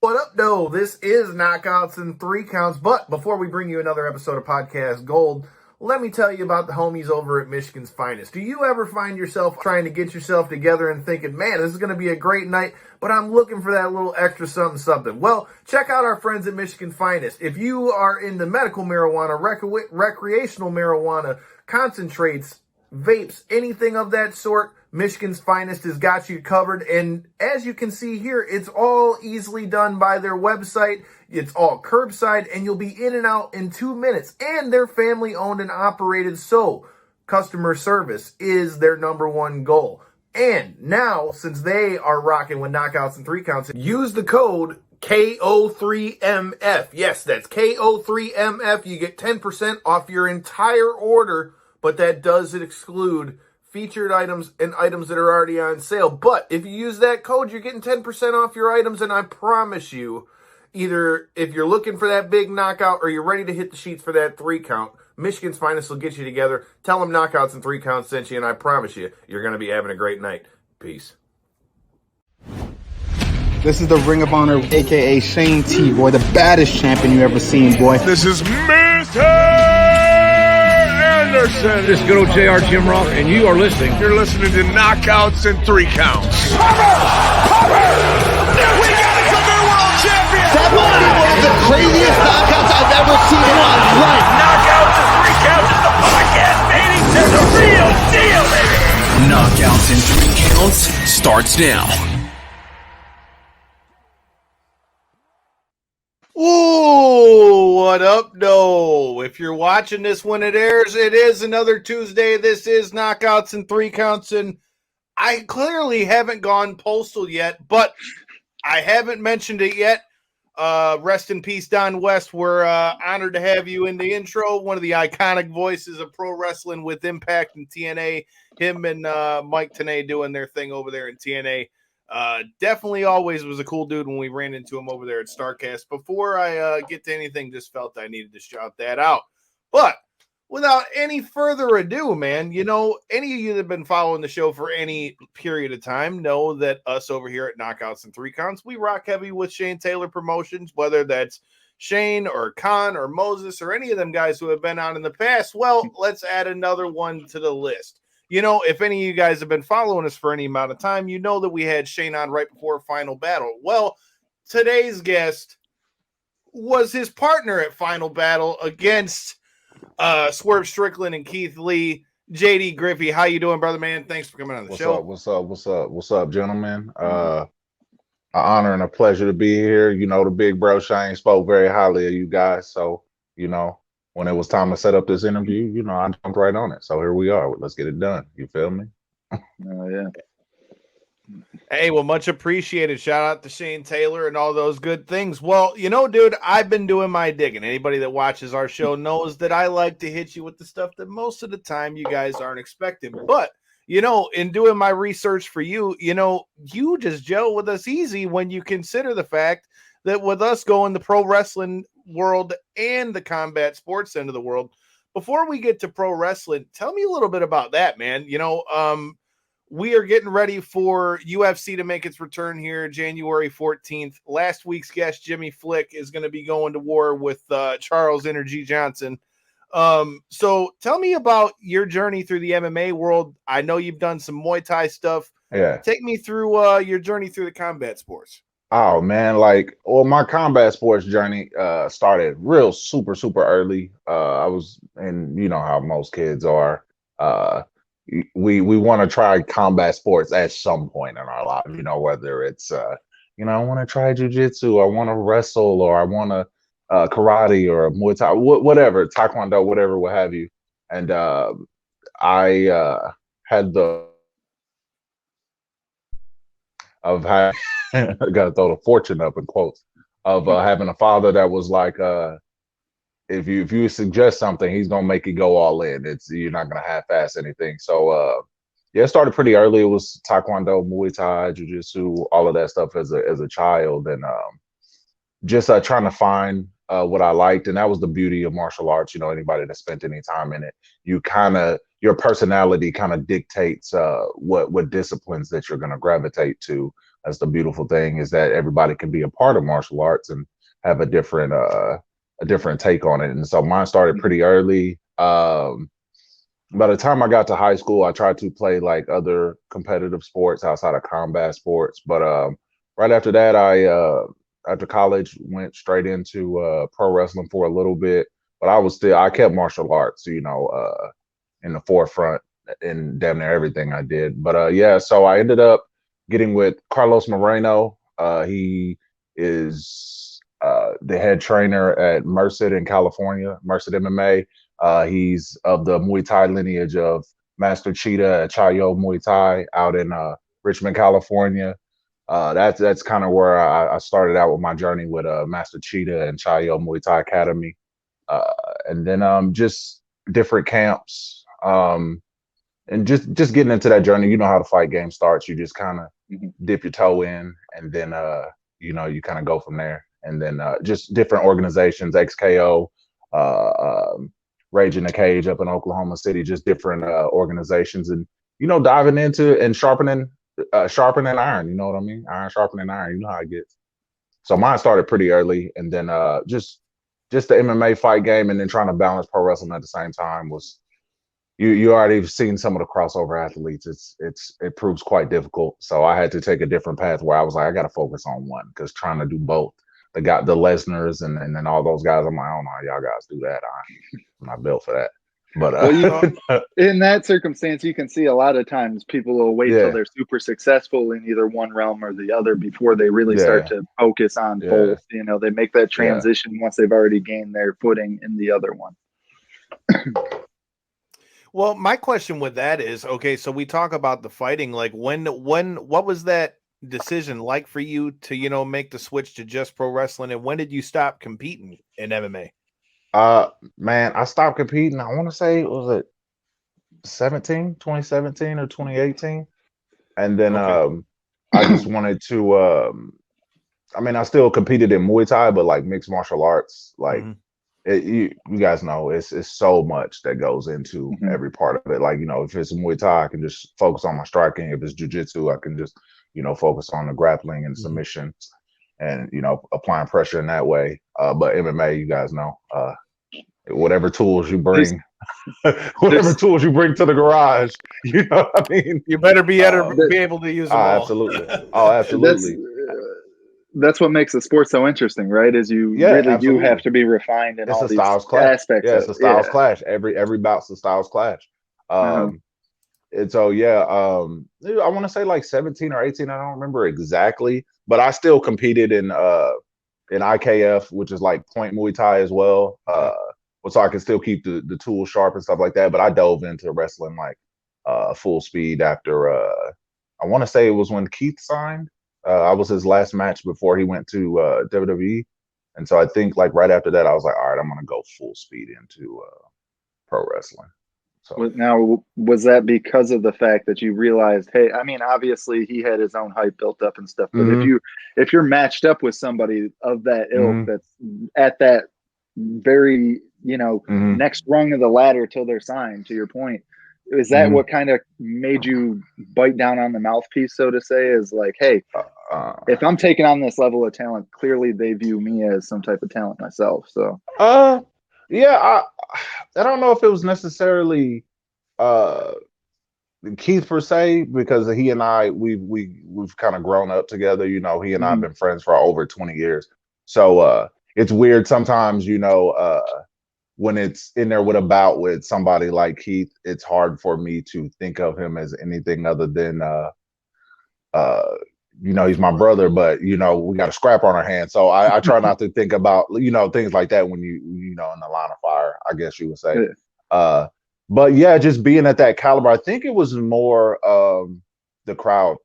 What up, though? This is Knockouts in 3 Counts. But before we bring you another episode of Podcast Gold, let me tell you about the homies over at Michigan's Finest. Do you ever find yourself trying to get yourself together and thinking, man, this is going to be a great night, but I'm looking for that little extra something? Well, check out our friends at Michigan Finest. If you are into medical marijuana, recreational marijuana, concentrates, vapes, anything of that sort, Michigan's Finest has got you covered. And as you can see here, it's all easily done by their website. It's all curbside, and you'll be in and out in 2 minutes. And they're family owned and operated, so customer service is their number one goal. And now, since they are rocking with Knockouts in 3 Counts, use the code KO3MF. Yes, that's KO3MF. You get 10% off your entire order, but that does exclude featured items and items that are already on sale. But if you use that code, you're getting 10% off your items, and I promise you, either if you're looking for that big knockout or you're ready to hit the sheets for that 3 count, Michigan's Finest will get you together. Tell them Knockouts in 3 Counts sent you, and I promise you, you're going to be having a great night. Peace. This is the Ring of Honor, a.k.a. Shane T, boy, the baddest champion you ever seen, boy. This is Mr. Anderson. This is good old JR Jim Ross, and you are listening. You're listening to Knockouts in 3 Counts. We got a new world champion. That might be one of the craziest knockouts I've ever seen in my life. Knockouts in 3 Counts is the podcast, baby. It's the real deal, baby. Knockouts in 3 Counts starts now. Ooh, what up, though? If you're watching this when it airs, it is another Tuesday. This is Knockouts in 3 Counts, and I clearly haven't gone postal yet, but I haven't mentioned it yet. Rest in peace, Don West. We're honored to have you in the intro. One of the iconic voices of pro wrestling with Impact and TNA. Him and Mike Tenay doing their thing over there in TNA. Definitely always was a cool dude when we ran into him over there at StarCast. Before I get to anything, just felt I needed to shout that out. But without any further ado, man, you know, any of you that have been following the show for any period of time know that us over here at Knockouts in 3 Counts, we rock heavy with Shane Taylor Promotions, whether that's Shane or Khan or Moses or any of them guys who have been on in the past. Well, let's add another one to the list. You know, if any of you guys have been following us for any amount of time, you know that we had Shane on right before Final Battle. Well, today's guest was his partner at Final Battle against Swerve Strickland and Keith Lee. JD Griffey, how you doing, brother, man? Thanks for coming on the show. What's up, gentlemen? An honor and a pleasure to be here. You know, the big bro Shane spoke very highly of you guys. So, you know, when it was time to set up this interview, you know, I jumped right on it. So here we are. Let's get it done. You feel me? Yeah. Hey, well, much appreciated. Shout out to Shane Taylor and all those good things. Well, you know, dude, I've been doing my digging. Anybody that watches our show knows that I like to hit you with the stuff that most of the time you guys aren't expecting. But, you know, in doing my research for you, you know, you just gel with us easy when you consider the fact that with us going the pro wrestling world and the combat sports end of the world, before we get to pro wrestling, tell me a little bit about that, man. You know, we are getting ready for UFC to make its return here January 14th. Last week's guest, Jimmy Flick, is going to be going to war with Charles Energy Johnson. So tell me about your journey through the MMA world. I know you've done some Muay Thai stuff. Yeah. Take me through your journey through the combat sports. Oh man, my combat sports journey started real super early. I was, and you know how most kids are. We want to try combat sports at some point in our life. You know, whether it's you know, I want to try jujitsu, I want to wrestle, or I want to karate or Muay Thai, whatever, Taekwondo, whatever, what have you. And I had the of having I gotta throw the fortune up in quotes of having a father that was like, if you suggest something, he's gonna make you go all in. You're not gonna half-ass anything. So yeah, it started pretty early. It was Taekwondo, Muay Thai, Jiu-Jitsu, all of that stuff as a child, and just trying to find what I liked. And that was the beauty of martial arts. You know, anybody that spent any time in it, your personality kind of dictates what disciplines that you're going to gravitate to. that's the beautiful thing, is that everybody can be a part of martial arts and have a different take on it. And so mine started pretty early. By the time I got to high school, I tried to play like other competitive sports outside of combat sports. But right after that, after college, went straight into pro wrestling for a little bit. But I kept martial arts, in the forefront in damn near everything I did. But yeah, so I ended up getting with Carlos Moreno. He is the head trainer at Merced in California, Merced MMA. He's of the Muay Thai lineage of Master Cheetah at Chayo Muay Thai out in Richmond, California. That's kind of where I started out with my journey with Master Cheetah and Chayo Muay Thai Academy. And then just different camps. And just getting into that journey. You know how the fight game starts. You just kind of dip your toe in, and then you kind of go from there. And then just different organizations, XKO, Rage in the Cage up in Oklahoma City, just different organizations, and diving into and sharpening iron. You know what I mean? Iron sharpening iron. You know how it gets. So mine started pretty early, and then just the MMA fight game, and then trying to balance pro wrestling at the same time was. You already seen some of the crossover athletes. It proves quite difficult. So I had to take a different path where I was like, I got to focus on one, because trying to do both, the Lesners and then all those guys, I'm like, I don't know how y'all guys do that. I'm not built for that. But well, in that circumstance, you can see a lot of times people will wait till they're super successful in either one realm or the other before they really start to focus on both. They make that transition once they've already gained their footing in the other one. Well, my question with that is, okay, so we talk about the fighting, like what was that decision like for you to, make the switch to just pro wrestling, and when did you stop competing in MMA? Man, I stopped competing. I want to say, was it 2017 or 2018? And then I just wanted to I still competed in Muay Thai, but like mixed martial arts, like you guys know it's so much that goes into every part of it. Like, if it's Muay Thai, I can just focus on my striking. If it's jiu-jitsu, I can just, focus on the grappling and submission and, applying pressure in that way. But MMA, you guys know, whatever tools you bring, tools you bring to the garage, you know what I mean? You better be able to use them all. Absolutely. Oh, absolutely. That's what makes the sport so interesting, right? Is you really do have to be refined in all these aspects. Yeah, it's a styles clash. Every bout's a styles clash. And so I want to say like 17 or 18. I don't remember exactly, but I still competed in IKF, which is like point Muay Thai as well. So I can still keep the tools sharp and stuff like that. But I dove into wrestling like full speed after I want to say it was when Keith signed. I was his last match before he went to WWE. And so I think like right after that, I was like, all right, I'm going to go full speed into pro wrestling. So now, was that because of the fact that you realized, hey, obviously he had his own hype built up and stuff, but if you're matched up with somebody of that ilk that's at that very, next rung of the ladder till they're signed, to your point, is that what kind of made you bite down on the mouthpiece, so to say, is like, hey, if I'm taking on this level of talent, clearly they view me as some type of talent myself. So, I don't know if it was necessarily Keith per se, because he and I, we've kind of grown up together. He and I have been friends for over 20 years. So it's weird sometimes, when it's in there with a bout with somebody like Keith, it's hard for me to think of him as anything other than he's my brother, but we got a scrap on our hands. So I try not to think about things like that when you in the line of fire, I guess you would say. But yeah, just being at that caliber, I think it was more the crowd,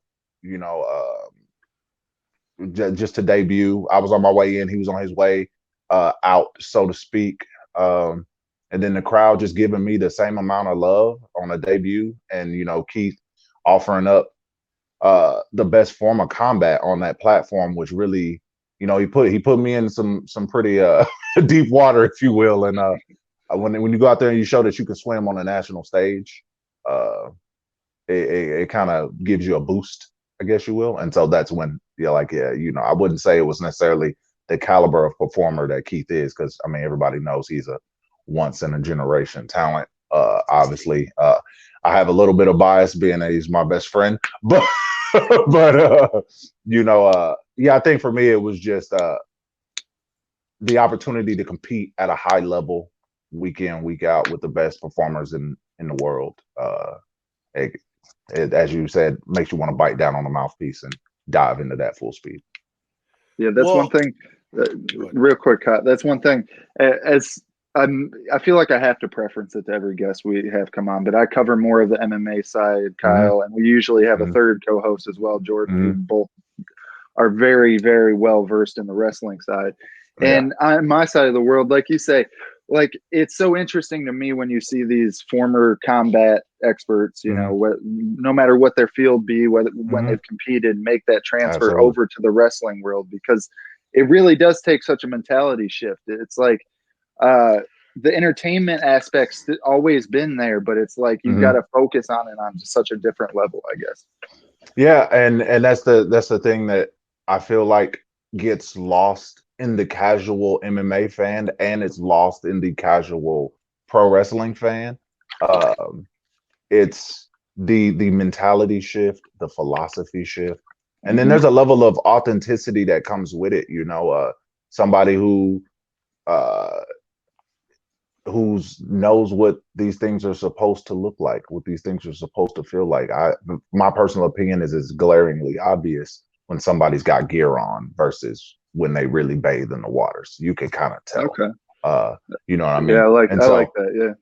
just to debut. I was on my way in, he was on his way out, so to speak. And then the crowd just giving me the same amount of love on a debut, and Keith offering up the best form of combat on that platform, which really, he put me in some pretty deep water, if you will. And when you go out there and you show that you can swim on a national stage, it kind of gives you a boost. I guess you will. And so that's when you're like, yeah, I wouldn't say it was necessarily the caliber of performer that Keith is, because I mean everybody knows he's a once in a generation talent. Obviously, I have a little bit of bias being that he's my best friend, but yeah, I think for me it was just the opportunity to compete at a high level week in, week out with the best performers in the world. It, as you said, makes you want to bite down on the mouthpiece and dive into that full speed. Yeah, that's one thing. Real quick, cut. That's one thing. I feel like I have to preference it to every guest we have come on, but I cover more of the MMA side, Kyle, and we usually have a third co-host as well, Jordan, who both are very, very well versed in the wrestling side. And on my side of the world, like you say, like it's so interesting to me when you see these former combat experts, no matter what their field be, whether when they've competed, make that transfer over to the wrestling world, because it really does take such a mentality shift. It's like the entertainment aspect's always been there, but it's like you've got to focus on it on such a different level, I guess. Yeah, and that's the thing that I feel like gets lost in the casual MMA fan, and it's lost in the casual pro wrestling fan. It's the mentality shift, the philosophy shift, and then there's a level of authenticity that comes with it. Somebody who knows what these things are supposed to look like, what these things are supposed to feel like. My personal opinion is it's glaringly obvious when somebody's got gear on versus when they really bathe in the waters. You can kind of tell. Okay. You know what I mean? Yeah, I like that.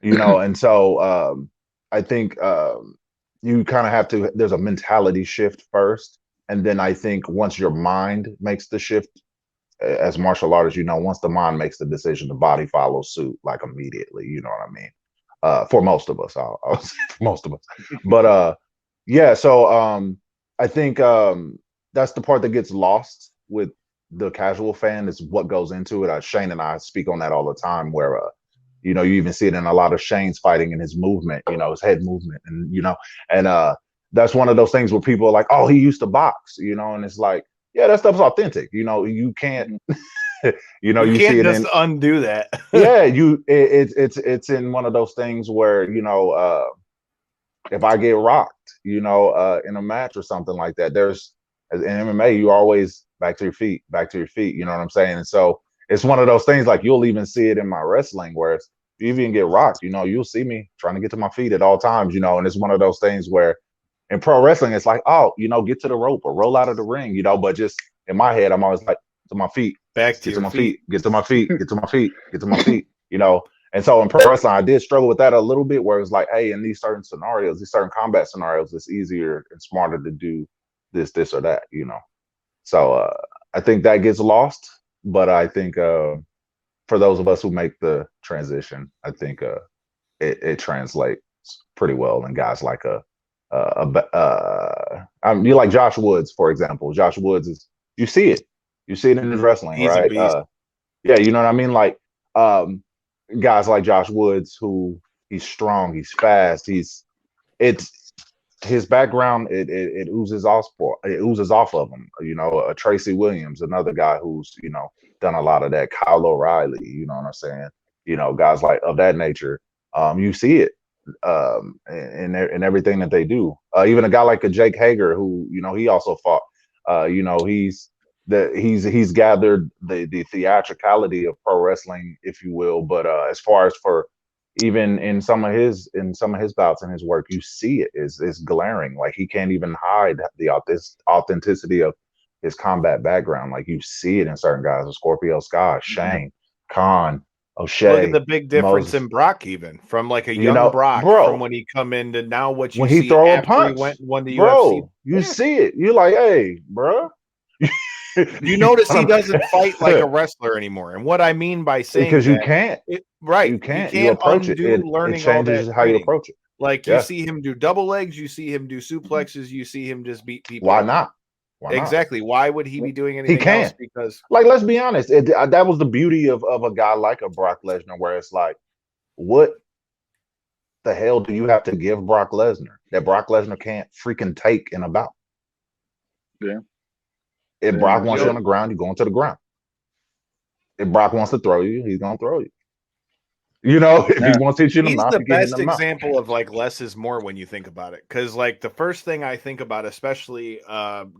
Yeah. And so I think you kind of have to. There's a mentality shift first, and then I think once your mind makes the shift, as martial artists, once the mind makes the decision, the body follows suit like immediately. You know what I mean? For most of us, I'll say for most of us. But yeah, so I think that's the part that gets lost with the casual fan, is what goes into it. Shane and I speak on that all the time, where you even see it in a lot of Shane's fighting and his movement, his head movement, and that's one of those things where people are like, oh, he used to box, and it's like, yeah, that stuff's authentic. You can't, you can't see it just undo that. Yeah, it's in one of those things where if I get rocked, in a match or something like that, there's in MMA, you always back to your feet. You know what I'm saying? And so it's one of those things, like you'll even see it in my wrestling, where if you even get rocked, you'll see me trying to get to my feet at all times, and it's one of those things where in pro wrestling, it's like, oh, get to the rope or roll out of the ring, but just in my head, I'm always like, to my feet, back to my feet, get to my feet, get to my feet, get to my feet, And so in pro wrestling, I did struggle with that a little bit, where it's like, hey, in these certain scenarios, these certain combat scenarios, it's easier and smarter to do this or that, So I think that gets lost, but I think for those of us who make the transition, I think it translates pretty well. And guys like you like Josh Woods, for example. Josh Woods you see it in his wrestling, he's right? A beast. Yeah, you know what I mean? Like guys like Josh Woods, who he's strong, he's fast, his background, it oozes off of him. Tracy Williams, another guy who's done a lot of that. Kyle O'Reilly, you know what I'm saying? Guys like of that nature. You see it in everything that they do. Even a guy like a Jake Hager, who he also fought. He's gathered the theatricality of pro wrestling, if you will. But as far as for even in some of his bouts and his work, you see it is glaring. Like he can't even hide the authenticity of his combat background. Like you see it in certain guys, Scorpio Sky, Shane, Khan, O'Shea. Look at the big difference Moses. in Brock, even from like a young Brock, from when he come in to now what you when see he throw a after punch, he won the bro, UFC. You see it. You're like, hey, bro. You notice he doesn't fight like a wrestler anymore. And what I mean by saying because you that, can't. Right. You can't approach it. Learning it changes all that how you approach it. Like you see him do double legs, you see him do suplexes, you see him just beat people. Why not? Exactly. Why would he be doing anything else? Because, like, let's be honest, that was the beauty of a guy like a Brock Lesnar, where it's like, what the hell do you have to give Brock Lesnar that Brock Lesnar can't freaking take in a bout? Yeah. If Brock wants you on the ground, you're going to the ground. If Brock wants to throw you, he's going to throw you. You know, if he wants to hit you in the mouth, the you can hit in best the mouth. example of like less is more when you think about it. Because like the first thing I think about, especially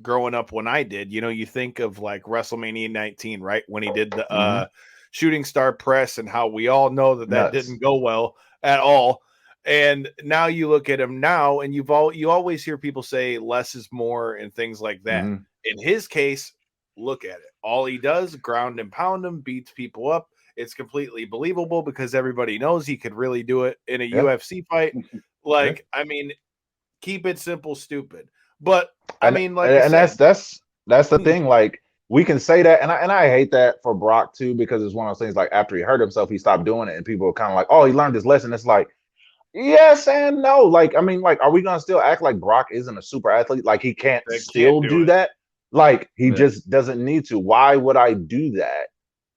growing up when I did, you think of like WrestleMania 19, right? When he did the shooting star press, and how we all know that didn't go well at all. And now you look at him now, and you always hear people say less is more and things like that. In his case, look at it. All he does, ground and pound him, beats people up. It's completely believable because everybody knows he could really do it in a UFC fight. Like, I mean, keep it simple, stupid. But I mean, like, and that's the thing. Like, we can say that, and I hate that for Brock too, because it's one of those things. Like, after he hurt himself, he stopped doing it, and people are kind of like, "Oh, he learned his lesson." It's like, yes and no. Like, I mean, like, are we gonna still act like Brock isn't a super athlete? Like, he can't do that? Like, he just doesn't need to. Why would I do that?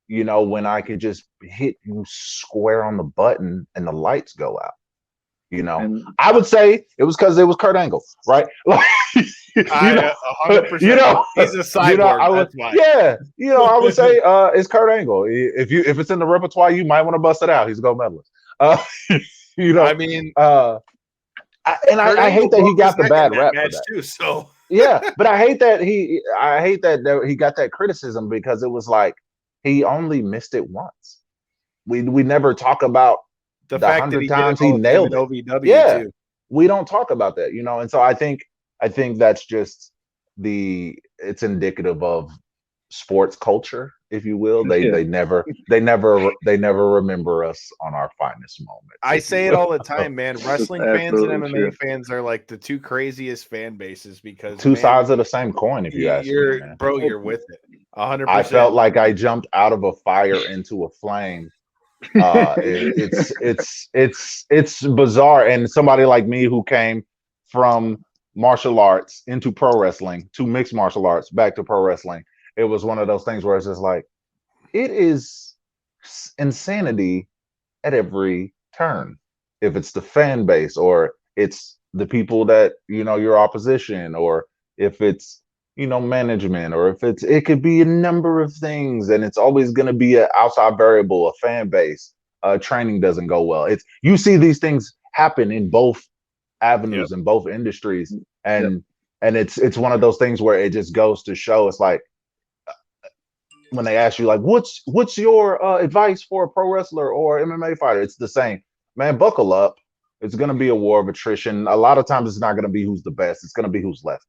When I could just hit you square on the button and the lights go out. I would say it was because it was Kurt Angle, right? Like, 100%. He's a cyborg. That's why. Yeah, I would say it's Kurt Angle. If it's in the repertoire, you might want to bust it out. He's a gold medalist. I mean, I hate that he got the bad rap for that too. So yeah, but I hate that he got that criticism, because it was like, he only missed it once. We never talk about the fact 100 times he nailed it. OVW too. We don't talk about that, and so I think that's just it's indicative of sports culture, if you will. They never remember us on our finest moments. I say it all the time, man. Wrestling fans and MMA fans are like the two craziest fan bases, because two sides of the same coin, if you ask me. Bro, you're with it. 100%. I felt like I jumped out of a fire into a flame. It's bizarre. And somebody like me who came from martial arts into pro wrestling, to mixed martial arts, back to pro wrestling, it was one of those things where it's just like, it is insanity at every turn. If it's the fan base, or it's the people that, your opposition, or if it's, management, or if it could be a number of things, and it's always going to be an outside variable, a fan base, training doesn't go well. You see these things happen in both avenues, in both industries. And it's one of those things where it just goes to show, it's like, when they ask you, like, what's your advice for a pro wrestler or MMA fighter? It's the same, man, buckle up. It's going to be a war of attrition. A lot of times it's not going to be who's the best. It's going to be who's left.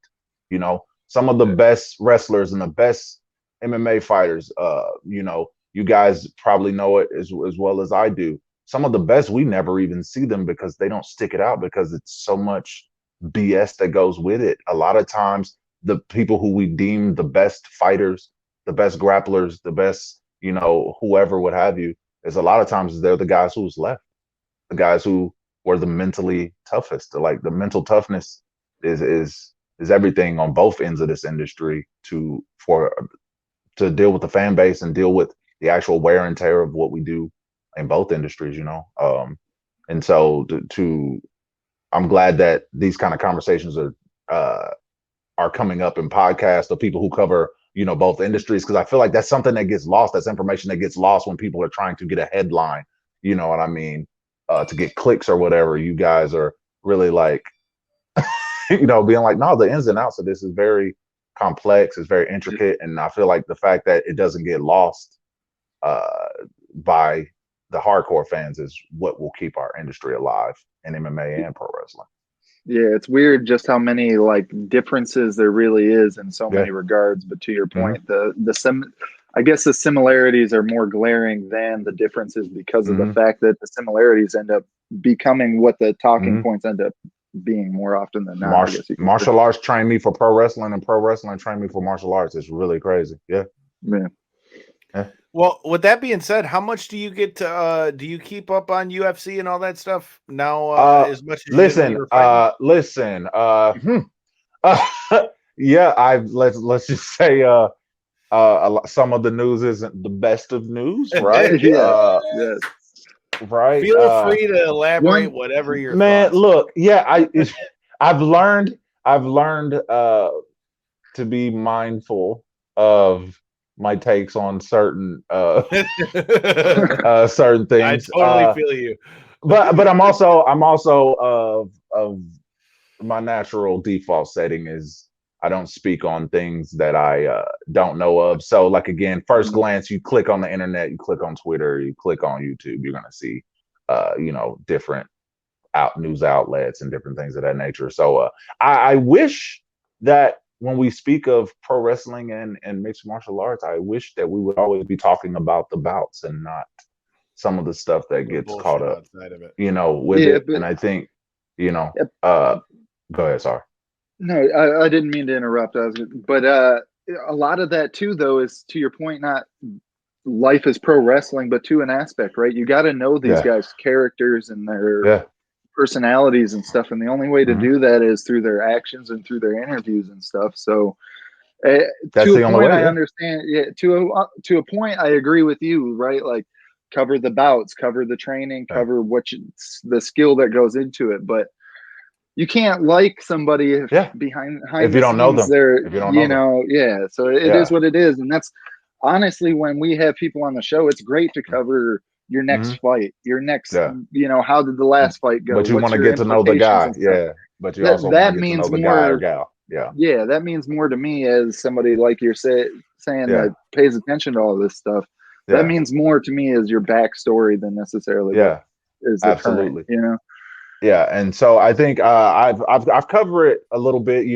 Some of the best wrestlers and the best MMA fighters, you guys probably know it as well as I do. Some of the best, we never even see them because they don't stick it out, because it's so much BS that goes with it. A lot of times, the people who we deem the best fighters, the best grapplers, the best, whoever, what have you, is a lot of times they're the guys who's left, the guys who were the mentally toughest. Like, the mental toughness is everything on both ends of this industry to deal with the fan base and deal with the actual wear and tear of what we do in both industries, and so I'm glad that these kind of conversations are coming up in podcasts of people who cover, both industries, because I feel like that's something that gets lost. That's information that gets lost when people are trying to get a headline, you know what I mean, to get clicks or whatever. You guys are really like, being like, no, the ins and outs of this is very complex, it's very intricate, and I feel like the fact that it doesn't get lost by the hardcore fans is what will keep our industry alive in MMA and pro wrestling. Yeah, it's weird just how many like differences there really is in so many regards. But to your point, I guess the similarities are more glaring than the differences, because of the fact that the similarities end up becoming what the talking points end up being more often than not. Martial arts trained me for pro wrestling, and pro wrestling trained me for martial arts. It's really crazy. Yeah. Well, with that being said, how much do you get to do you keep up on UFC and all that stuff now as much as listen, yeah, let's just say some of the news isn't the best of news, right? Yes. Right. Feel free to elaborate whatever your man. thoughts. Look, yeah, I've learned to be mindful of my takes on certain certain things. I totally feel you. But I'm also of my natural default setting is I don't speak on things that I don't know of. So like again, first glance, you click on the internet, you click on Twitter, you click on YouTube, you're gonna see different news outlets and different things of that nature. So I wish that when we speak of pro wrestling and mixed martial arts, I wish that we would always be talking about the bouts and not some of the stuff that gets caught up, outside of it. with it. And I think, go ahead, sorry. No, I didn't mean to interrupt. But a lot of that too, though, is to your point, not life is pro wrestling, but to an aspect, right? You got to know these guys' characters and their personalities and stuff. And the only way to do that is through their actions and through their interviews and stuff. So that's to the a only point, way, I understand. Yeah, to a point, I agree with you, right? Like cover the bouts, cover the training, cover the skill that goes into it. But you can't like somebody if behind if you don't know them. They're, if you don't know them. So it is what it is. And that's honestly, when we have people on the show, it's great to cover your next fight, your next, how did the last fight go? But you want to get to know the guy. Yeah. But you also want to get to know the guy or gal. Yeah. Yeah. That means more to me as somebody like you're saying that pays attention to all this stuff. That means more to me as your backstory than necessarily is the absolutely current, Yeah, and so I think I've covered it a little bit.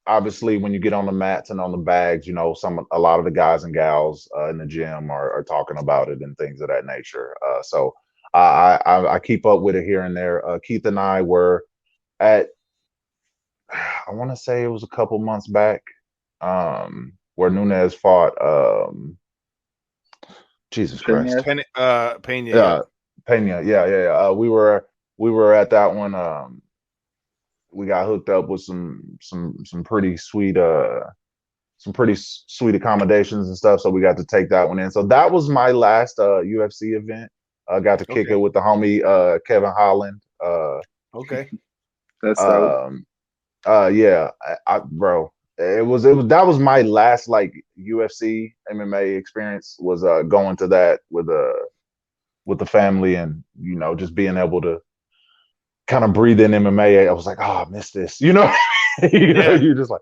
Obviously, when you get on the mats and on the bags, a lot of the guys and gals in the gym are talking about it and things of that nature. So I keep up with it here and there. Keith and I were at, I want to say it was a couple months back, where Nunes fought. Jesus Christ, Pena. Pena. Yeah. We were at that one. We got hooked up with some pretty sweet accommodations and stuff. So we got to take that one in. So that was my last UFC event. I got to kick it with the homie Kevin Holland. Okay. That's bro. That was my last like UFC MMA experience, was going to that with the family and just being able to kind of breathe in MMA. I was like, oh, I miss this. You're just like,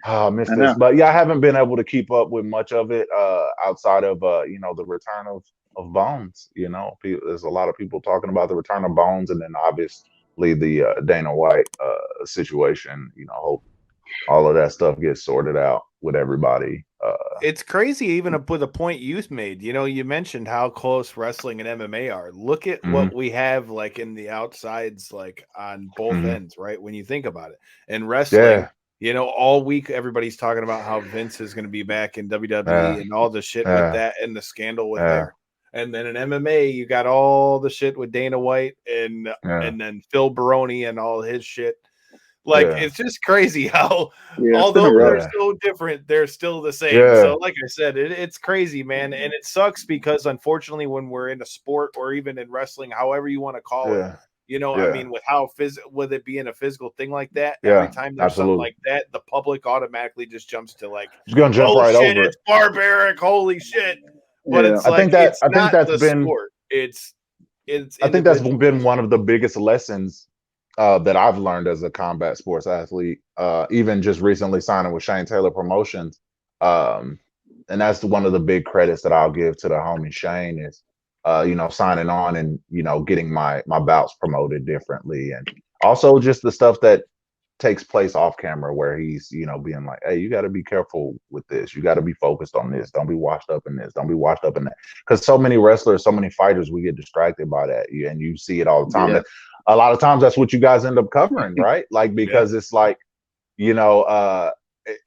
oh, I miss this. But I haven't been able to keep up with much of it outside of the return of Bones. There's a lot of people talking about the return of Bones, and then obviously the Dana White situation. Hope all of that stuff gets sorted out with everybody. It's crazy, even with the point you made. You mentioned how close wrestling and MMA are. Look at what we have like in the outsides, like on both ends, right? When you think about it, and wrestling, all week everybody's talking about how Vince is going to be back in WWE and all the shit with that and the scandal with there. And then in MMA, you got all the shit with Dana White and then Phil Baroni and all his shit. Like, it's just crazy how, although they're so different, they're still the same. So, like I said, it's crazy, man. And it sucks because, unfortunately, when we're in a sport or even in wrestling, however you want to call it, I mean, with how with it being a physical thing like that, every time there's something like that, the public automatically just jumps to like, it's gonna jump right over. It's barbaric, holy shit. But it's I think that's been sport. It's I think that's been one of the biggest lessons that I've learned as a combat sports athlete, even just recently signing with Shane Taylor Promotions. And that's one of the big credits that I'll give to the homie Shane is, signing on and, getting my bouts promoted differently. And also just the stuff that takes place off camera where he's, being like, hey, you got to be careful with this. You got to be focused on this. Don't be washed up in this. Don't be washed up in that. Because so many wrestlers, so many fighters, we get distracted by that. And you see it all the time. A lot of times that's what you guys end up covering, right? Like, because it's like, it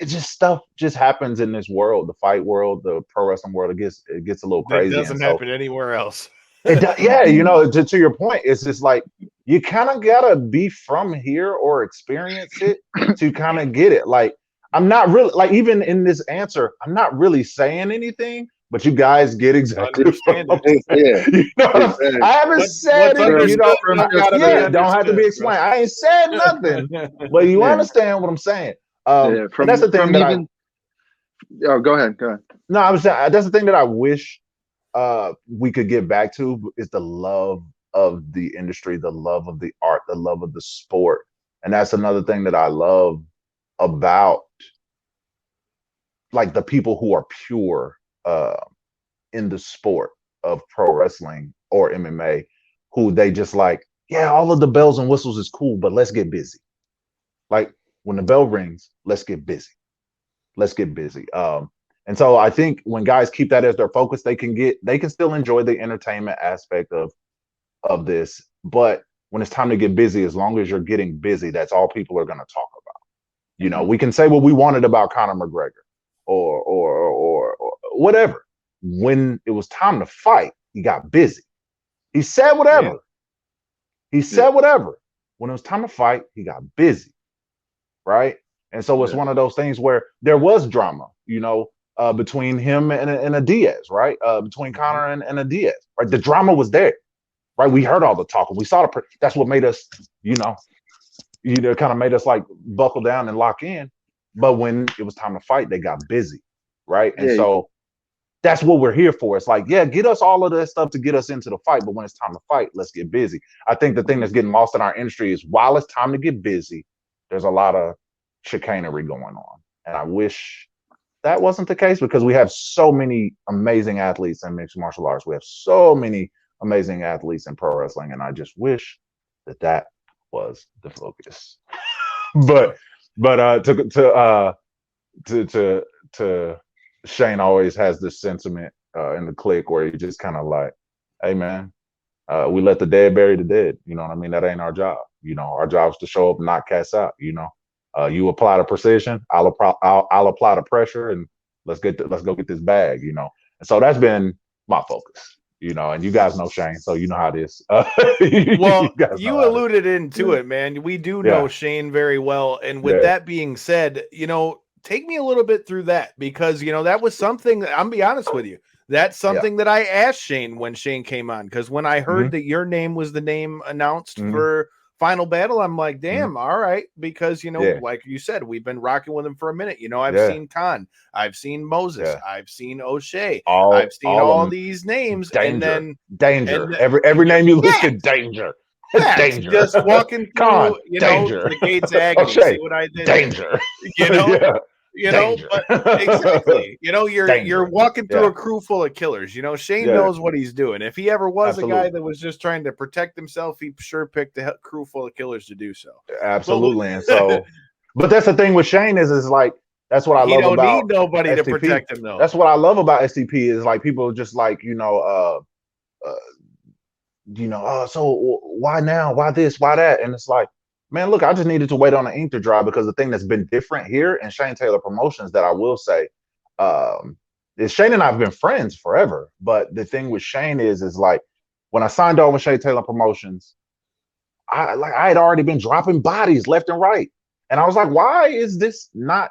just stuff just happens in this world, the fight world, the pro wrestling world. It gets a little crazy. It doesn't happen anywhere else. To your point, it's just like you kind of gotta be from here or experience it to kind of get it. Like, I'm not really like, even in this answer, I'm not really saying anything. But you guys get exactly what I'm saying. I haven't said it. Don't have to be explained. I ain't said nothing, but you understand what I'm saying. From that's the thing from that even. Oh, go ahead. Go ahead. no, I was that's the thing that I wish we could get back to is the love of the industry, the love of the art, the love of the sport. And that's another thing that I love about like the people who are pure in the sport of pro wrestling or MMA, who they just like, yeah, all of the bells and whistles is cool, but let's get busy. Like when the bell rings, let's get busy. Let's get busy. And so I think when guys keep that as their focus, they can still enjoy the entertainment aspect of this. But when it's time to get busy, as long as you're getting busy, that's all people are going to talk about. You know, we can say what we wanted about Conor McGregor or whatever. When it was time to fight, he got busy. He said whatever. Yeah. He said whatever. When it was time to fight, he got busy. Right. And so it's one of those things where there was drama, you know, between him and a Diaz, right? Between Conor and a Diaz, right? The drama was there, right? We heard all the talk. We saw that's what made us, kind of made us like buckle down and lock in. But when it was time to fight, they got busy, right? And so that's what we're here for. It's like, yeah, get us all of that stuff to get us into the fight. But when it's time to fight, let's get busy. I think the thing that's getting lost in our industry is while it's time to get busy, there's a lot of chicanery going on. And I wish that wasn't the case because we have so many amazing athletes in mixed martial arts. We have so many amazing athletes in pro wrestling. And I just wish that was the focus. but to Shane always has this sentiment in the clique where he just kind of like, hey man, we let the dead bury the dead. You know what I mean? That ain't our job. You know, our job is to show up and knock cats out. You know, you apply the precision, I'll apply the pressure, and let's go get this bag. You know, and so that's been my focus. You know, and you guys know Shane, so you know how it is. Well, you alluded into it, man. We do know Shane very well, and with that being said, you know, take me a little bit through that because you know that was something. I'm be honest with you. That's something that I asked Shane when Shane came on because when I heard that your name was the name announced for Final Battle, I'm like, damn, all right, because you know, like you said, we've been rocking with him for a minute. You know, I've seen Khan, I've seen Moses, I've seen O'Shea, I've seen all these names, and every name you listed, danger. Danger. Just walking through, Con, you danger. know, the gates of agony. O'Shea, See what I did? Danger. You know, you know, danger. but exactly. You know, you're walking through a crew full of killers. You know, Shane knows what he's doing. If he ever was a guy that was just trying to protect himself, he sure picked a crew full of killers to do so. Absolutely. And so, but that's the thing with Shane is like that's what I love about. He don't need nobody STP. to protect him though. That's what I love about STP is like people just like so why now? Why this? Why that? And it's like, man, look, I just needed to wait on the ink to dry because the thing that's been different here in Shane Taylor Promotions that I will say is Shane and I have been friends forever. But the thing with Shane is like when I signed on with Shane Taylor Promotions, I had already been dropping bodies left and right. And I was like, why is this not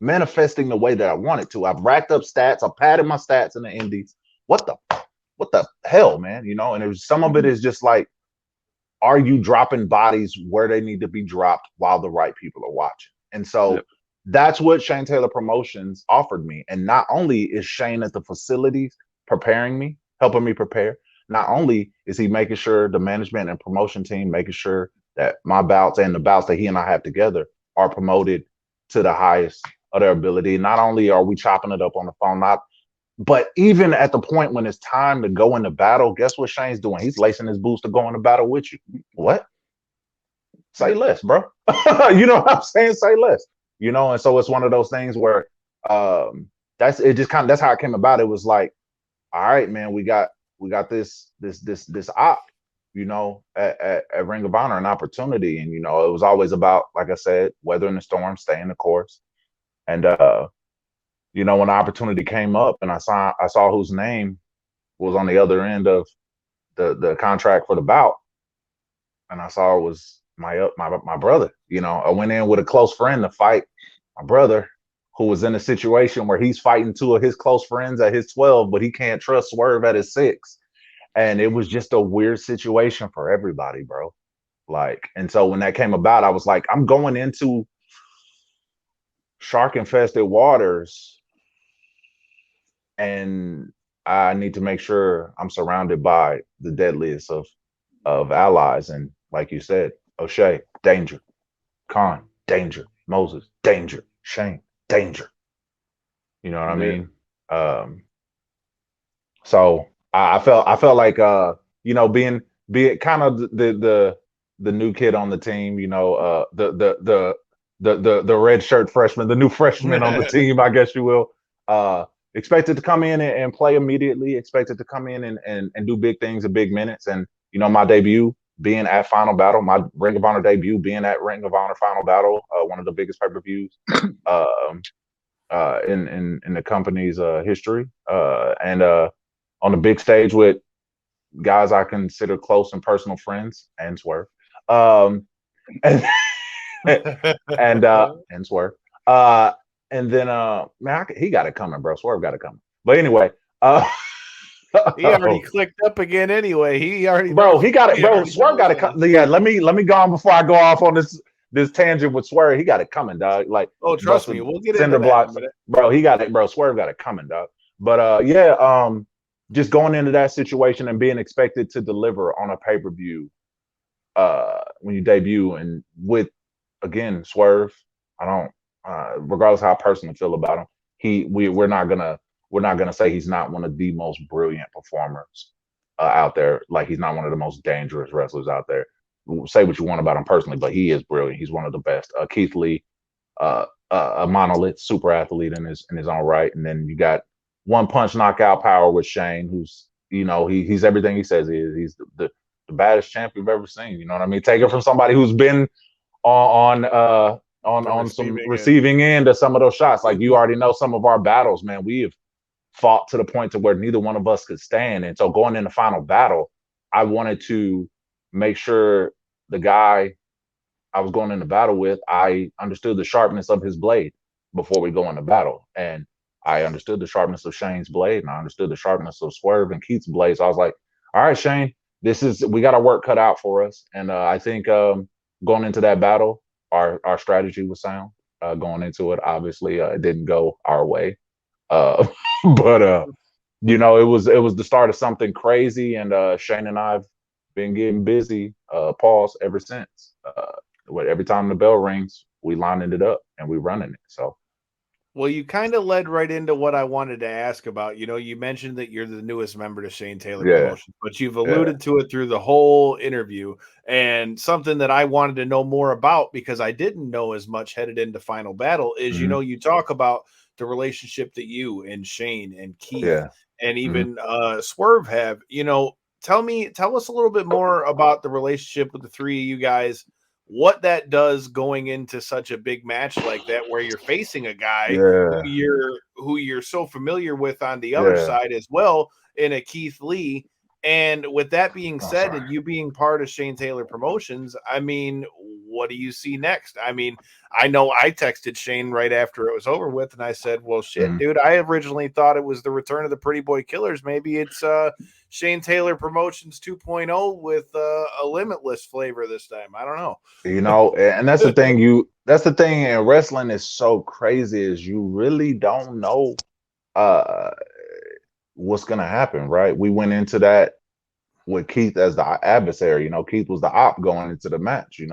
manifesting the way that I want it to? I've racked up stats. I've padded my stats in the indies. What the hell, man? You know, and it was some of it is just like, are you dropping bodies where they need to be dropped while the right people are watching? And so that's what Shane Taylor Promotions offered me. And not only is Shane at the facilities preparing me, helping me prepare, not only is he making sure the management and promotion team making sure that my bouts and the bouts that he and I have together are promoted to the highest of their ability. Not only are we chopping it up on the phone, but even at the point when it's time to go into battle, guess what Shane's doing? He's lacing his boots to go into battle with you. What? Say less, bro. You know what I'm saying? Say less. You know, and so it's one of those things where that's how it came about. It was like, all right, man, we got this op, you know, at Ring of Honor, an opportunity. And, you know, it was always about, like I said, weathering the storm, staying the course. And you know, when the opportunity came up and I saw whose name was on the other end of the contract for the bout, and I saw it was my brother. You know, I went in with a close friend to fight my brother, who was in a situation where he's fighting two of his close friends at his 12, but he can't trust Swerve at his 6. And it was just a weird situation for everybody, bro. Like, and so when that came about, I was like, I'm going into shark infested waters, and I need to make sure I'm surrounded by the deadliest of allies. And like you said, O'Shea, danger. Khan, danger. Moses, danger. Shane, danger. You know what I mean? So I felt like being kind of the new kid on the team, the red shirt freshman, the new freshman on the team, I guess you will. Expected to come in and play immediately, expected to come in and do big things in big minutes. And my debut being at Final Battle, my Ring of Honor debut being at Ring of Honor Final Battle, one of the biggest pay-per-views in the company's history, and on the big stage with guys I consider close and personal friends, and Swerve, and and Swerve, and then man, he got it coming, bro. Swerve got it coming. But anyway, he already clicked up again. Anyway, he already, bro. He got it, bro. Swerve got it. Yeah, let me go on before I go off on this tangent with Swerve. He got it coming, dog. Like, oh, trust me, we'll get into cinder blocks, bro. He got it, bro. Swerve got it coming, dog. But just going into that situation and being expected to deliver on a pay-per-view when you debut, and with, again, Swerve, I don't, regardless how I personally feel about him, we're not gonna say he's not one of the most brilliant performers out there. Like, he's not one of the most dangerous wrestlers out there. Say what you want about him personally, but he is brilliant. He's one of the best. Keith Lee, a monolith, super athlete in his own right. And then you got one punch knockout power with Shane, who's he's everything he says he is. He's the baddest champ you've ever seen. You know what I mean? Take it from somebody who's been on some receiving end of some of those shots. Like, you already know some of our battles, man. We have fought to the point to where neither one of us could stand. And so going in the final battle, I wanted to make sure the guy I was going into battle with, I understood the sharpness of his blade before we go into battle. And I understood the sharpness of Shane's blade, and I understood the sharpness of Swerve and Keith's blade. So I was like, all right, Shane, we got our work cut out for us. And I think going into that battle, our strategy was sound. Going into it, obviously, it didn't go our way. But it was the start of something crazy, and Shane and I have been getting busy, pause, ever since. Every time the bell rings, we lining it up and we running it. So, well, you kind of led right into what I wanted to ask about. You mentioned that you're the newest member to Shane Taylor Promotions, but you've alluded to it through the whole interview, and something that I wanted to know more about, because I didn't know as much headed into Final Battle, is you talk about the relationship that you and Shane and Keith and even Swerve have. Tell us a little bit more about the relationship with the three of you guys, what that does going into such a big match like that, where you're facing a guy who you're so familiar with on the other side as well, in a Keith Lee. And with that being said, and you being part of Shane Taylor Promotions, I mean, what do you see next? I mean, I know I texted Shane right after it was over with, and I said, well, shit, dude, I originally thought it was the return of the Pretty Boy Killers. Maybe it's Shane Taylor Promotions 2.0 with a limitless flavor this time. I don't know. And that's the thing. That's the thing in wrestling is so crazy, is you really don't know what's gonna happen, right? We went into that with Keith as the adversary. Keith was the op going into the match. It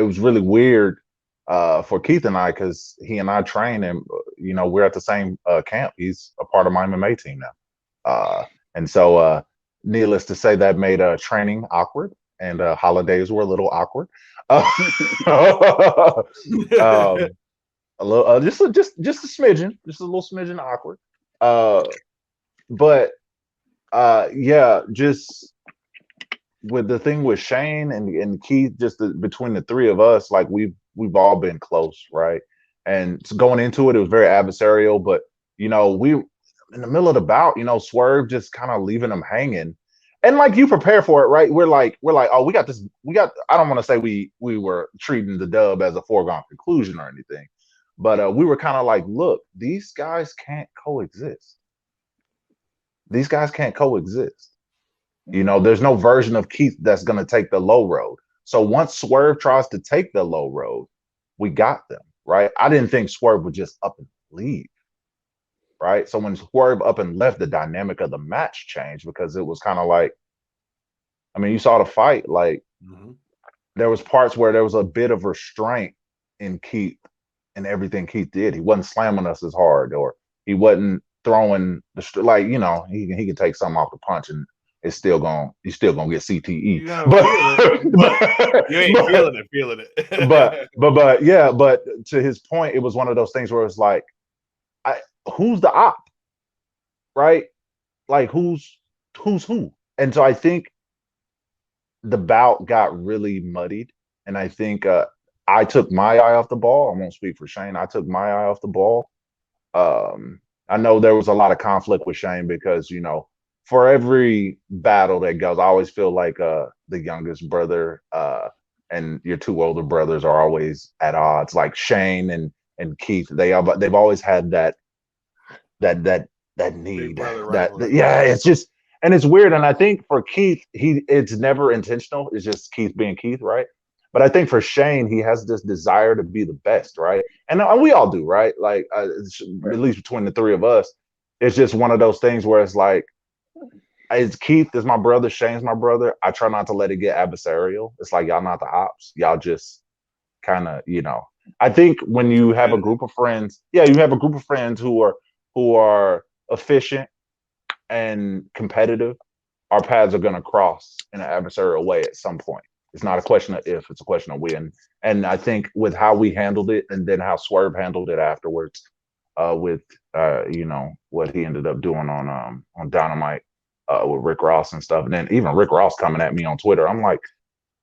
was really weird for Keith and I, because he and I train, and we're at the same camp. He's a part of my MMA team now, and so needless to say, that made training awkward, and holidays were a little awkward. A little, just a smidgen, just a little smidgen awkward. But just with the thing with Shane and Keith, just between the three of us, like we've all been close, right? And so going into it, it was very adversarial, but we in the middle of the bout, Swerve just kind of leaving them hanging. And like, you prepare for it, right? We're like, oh, we got this. I don't want to say we were treating the dub as a foregone conclusion or anything, but we were kind of like, look, these guys can't coexist. These guys can't coexist. There's no version of Keith that's going to take the low road. So once Swerve tries to take the low road, we got them. right? I didn't think Swerve would just up and leave, right? So when Swerve up and left, the dynamic of the match changed because it was kind of like, I mean, you saw the fight, like there was parts where there was a bit of restraint in Keith and everything Keith did. He wasn't slamming us as hard, or he wasn't throwing the like, you know, he can take something off the punch and he's still gonna get CTE. But you ain't feeling it. but to his point, it was one of those things where it's like, who's the op, right? Like who's who? And so I think the bout got really muddied, and I think I took my eye off the ball. I won't speak for Shane. I took my eye off the ball. I know there was a lot of conflict with Shane because, you know, for every battle that goes, I always feel like the youngest brother and your two older brothers are always at odds. Like Shane and Keith, they've always had that need. Yeah, it's just, and it's weird. And I think for Keith, it's never intentional. It's just Keith being Keith, right? But I think for Shane, he has this desire to be the best, right? And we all do, right? Like at least between the three of us, it's just one of those things where it's like, Keith is my brother, Shane's my brother. I try not to let it get adversarial. It's like, y'all not the ops. Y'all just kind of, you know. I think when you have a group of friends, you have a group of friends who are efficient and competitive, our paths are going to cross in an adversarial way at some point. It's not a question of if, it's a question of when. And I think with how we handled it and then how Swerve handled it afterwards, with you know, what he ended up doing on Dynamite with Rick Ross and stuff. And then even Rick Ross coming at me on Twitter. I'm like,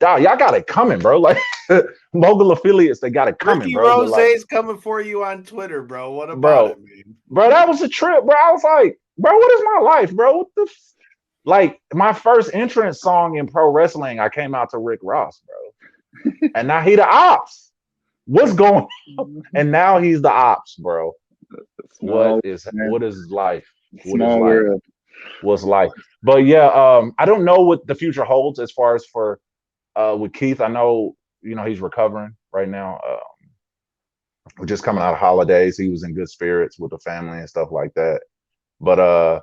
dog, y'all got it coming, bro. Like mogul affiliates, they got it coming, Ricky bro. Rose's coming for you on Twitter, bro. What about bro, it, man? Bro, that was a trip, bro. I was like, bro, what is my life, bro? What the like my first entrance song in pro wrestling, I came out to Rick Ross, bro. And now he the ops. What's going on? And now he's the ops, bro. What is life? What is life? What's life? But yeah, I don't know what the future holds as far as for with Keith. I know, you know, he's recovering right now. We're just coming out of holidays. He was in good spirits with the family and stuff like that. But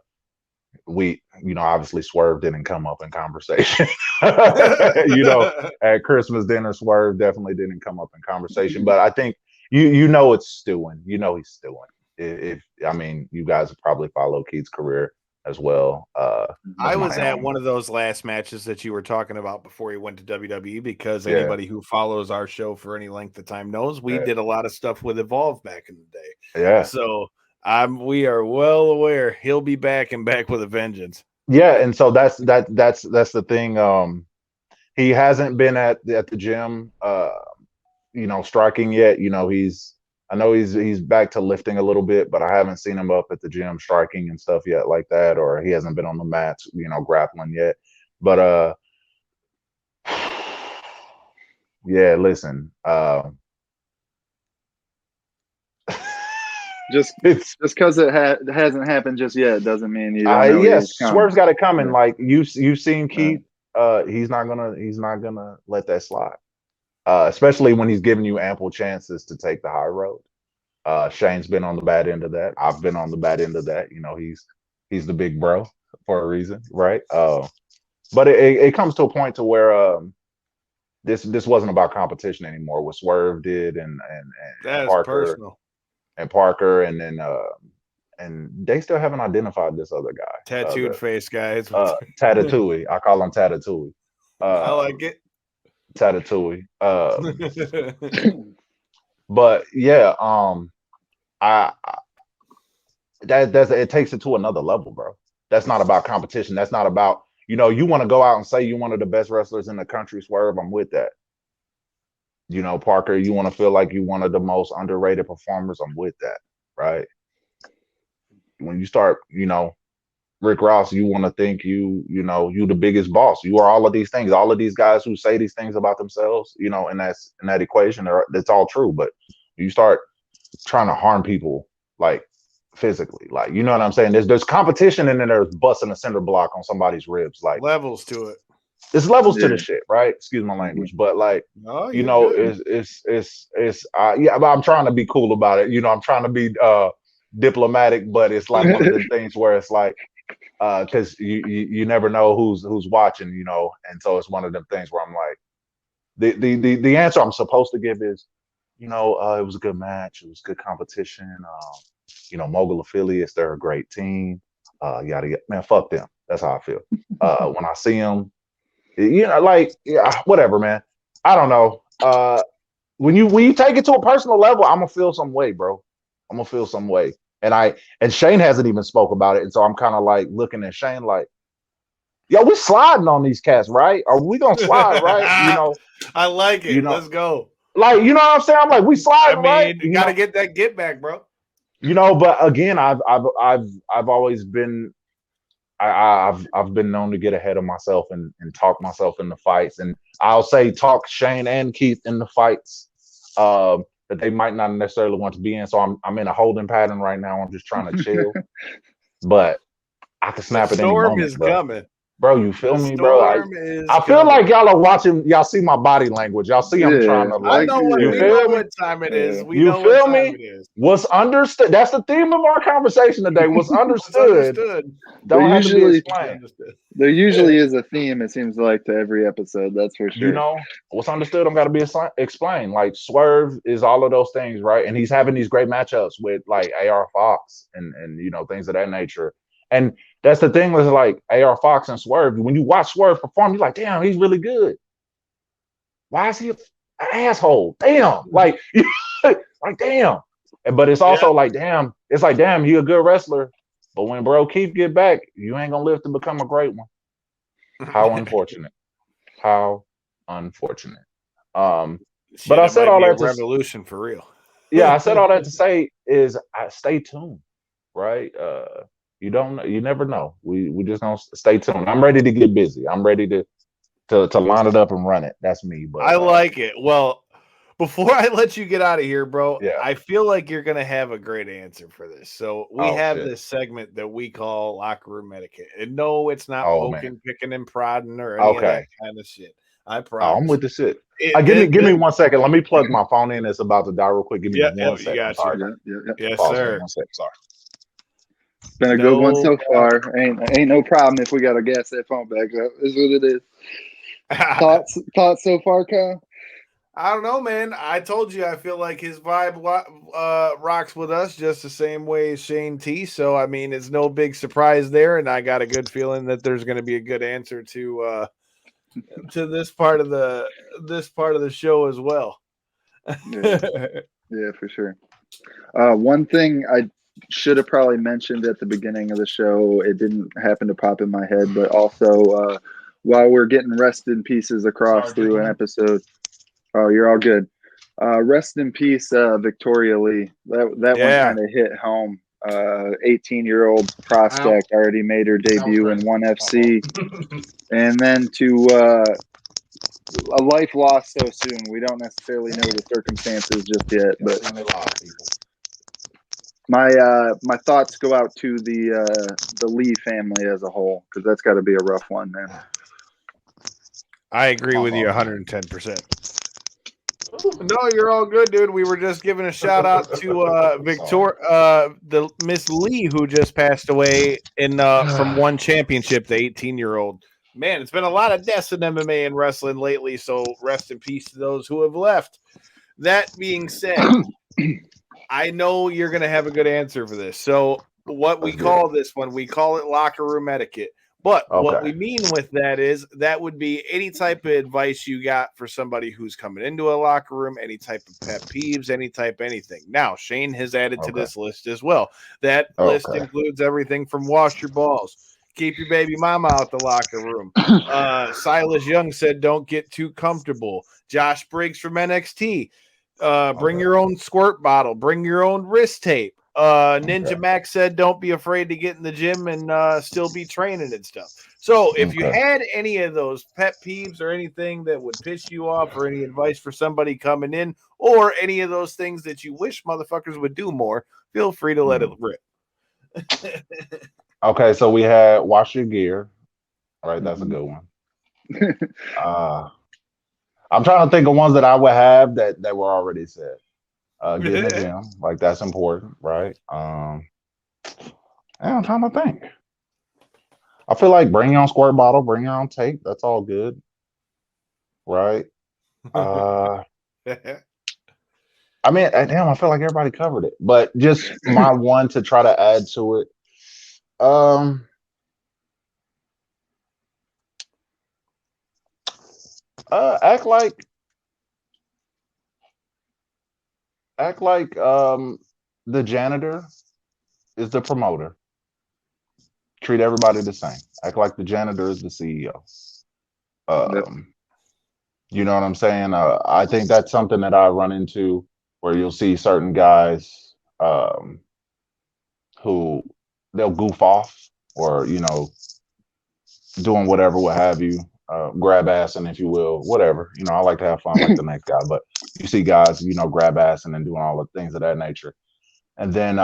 we, you know, obviously Swerve didn't come up in conversation. You know, at Christmas dinner, Swerve definitely didn't come up in conversation. But I think you know it's stewing. You know he's stewing. If I mean, you guys probably follow Keith's career as well. I was at one of those last matches that you were talking about before he went to WWE, because anybody who follows our show for any length of time knows we did a lot of stuff with Evolve back in the day. Yeah. So we are well aware he'll be back and back with a vengeance. Yeah, and so that's the thing. He hasn't been at the gym, you know, striking yet. You know, I know he's back to lifting a little bit, but I haven't seen him up at the gym striking and stuff yet like that, or he hasn't been on the mats, you know, grappling yet. But yeah, listen, just because it hasn't happened just yet doesn't mean you don't know. Yes, Swerve's got it coming. Yeah. Like you've seen Keith, he's not gonna let that slide. Especially when he's giving you ample chances to take the high road. Shane's been on the bad end of that. I've been on the bad end of that. You know, he's the big bro for a reason, right? But it comes to a point to where this wasn't about competition anymore. What Swerve did and Parker personal. And Parker and then and they still haven't identified this other guy. Tattooed face guy. Tatatouille. I call him Tatatouille. I like it. Tatatouille. But yeah, it takes it to another level, bro. That's not about competition. That's not about, you know, you want to go out and say you're one of the best wrestlers in the country, Swerve, I'm with that. You know, Parker, you want to feel like you're one of the most underrated performers, I'm with that, right? When you start, you know, Rick Ross, you want to think you the biggest boss. You are all of these things. All of these guys who say these things about themselves, you know, and that's in that equation, that's all true. But you start trying to harm people, like physically, like, you know what I'm saying? There's competition, and then there's busting a cinder block on somebody's ribs, like levels to it. it's levels to the shit, right? Excuse my language, but like, you know, yeah, but I'm trying to be cool about it. You know, I'm trying to be diplomatic, but it's like one of the things where it's like, because you never know who's watching, you know, and so it's one of them things where I'm like, the answer I'm supposed to give is, you know, it was a good match, it was good competition. You know, Mogul affiliates, they're a great team. Yada yada. Man, fuck them. That's how I feel. When I see them, you know, like, yeah, whatever, man. I don't know. When you take it to a personal level, I'm gonna feel some way, bro. I'm gonna feel some way. And Shane hasn't even spoke about it, and so I'm kind of like looking at Shane like, yo, we sliding on these cats, right? Are we gonna slide, right? You know, I like it. You know, Let's go. like, you know what I'm saying? I'm like, we sliding, right? You got to get that get back, bro. You know, but again, I've always been I've been known to get ahead of myself and talk myself into fights, and I'll say talk Shane and Keith into fights that they might not necessarily want to be in. So I'm in a holding pattern right now. I'm just trying to chill, but I can snap the at any storm moment, is bro. coming. Bro, you feel The me, bro? I feel like y'all are watching. Y'all see my body language. Y'all see I'm trying to like. I know what, you we feel know me? what time it is. We you know feel what me? time it is. What's understood? That's the theme of our conversation today. What's understood don't have to be explained. There usually is a theme, it seems like, to every episode. That's for sure. You know, what's understood don't got to be explained. Like Swerve is all of those things, right? And he's having these great matchups with like AR Fox and you know, things of that nature. And that's the thing with like AR Fox and Swerve. When you watch Swerve perform, you're like, damn, he's really good. Why is he an asshole? Damn, like, like damn. But it's also like, damn, it's like, damn, he a good wrestler. But when bro Keith get back, you ain't gonna live to become a great one. How unfortunate. How unfortunate. But I said all that to revolution for real. Yeah, I said all that to say is stay tuned, right? You never know. We just gonna stay tuned. I'm ready to get busy. I'm ready to line it up and run it. That's me. But I like it. Well, before I let you get out of here, bro, yeah. I feel like you're gonna have a great answer for this. So we have this segment that we call locker room etiquette. And no, it's not poking, picking, and prodding or any of that kind of shit. I promise. I'm with the shit. Give me 1 second. Let me plug my phone in. It's about to die real quick. Give me 1 second. Yes, Pause sir. 1 second. Sorry. It's been a good one so far. Ain't no problem if we got to gas that phone back up. Is what it is. Thoughts so far, Kyle? I don't know, man. I told you I feel like his vibe rocks with us just the same way as Shane T. So I mean, it's no big surprise there, and I got a good feeling that there's going to be a good answer to this part of the show as well. Yeah, for sure. One thing I should have probably mentioned at the beginning of the show, it didn't happen to pop in my head, but also while we're getting rest in pieces across through an episode. Oh, you're all good. Rest in peace, Victoria Lee. That one kind of hit home. 18-year-old prospect already made her debut in ONE FC, and then to a life lost so soon. We don't necessarily know the circumstances just yet, but my thoughts go out to the Lee family as a whole, because that's got to be a rough one, man. I agree with you 110%. No, you're all good, dude. We were just giving a shout out to the Miss Lee, who just passed away from ONE Championship, the 18-year-old. Man, it's been a lot of deaths in MMA and wrestling lately, so rest in peace to those who have left. That being said, I know you're going to have a good answer for this. So what we call this one, we call it locker room etiquette. But what we mean with that is that would be any type of advice you got for somebody who's coming into a locker room, any type of pet peeves, any type anything. Now, Shane has added to this list as well. That list includes everything from wash your balls, keep your baby mama out the locker room. Silas Young said don't get too comfortable. Josh Briggs from NXT, bring your own squirt bottle, bring your own wrist tape. Ninja Max said don't be afraid to get in the gym and still be training and stuff. So if you had any of those pet peeves or anything that would piss you off, or any advice for somebody coming in, or any of those things that you wish motherfuckers would do more, feel free to let it rip. Okay, so we had wash your gear. All right, that's a good one. I'm trying to think of ones that I would have that were already said. Get in the gym, like that's important, right? I'm trying to think. I feel like bring your own squirt bottle, bring your own tape. That's all good, right? I mean, damn, I feel like everybody covered it, but just my one to try to add to it. Act like the janitor is the promoter. Treat everybody the same. Act like the janitor is the CEO. You know what I'm saying? I think that's something that I run into where you'll see certain guys who they'll goof off or, doing whatever, what have you, grab assing, if you will, whatever. I like to have fun like the next guy, but you see guys, grab assing and doing all the things of that nature. And then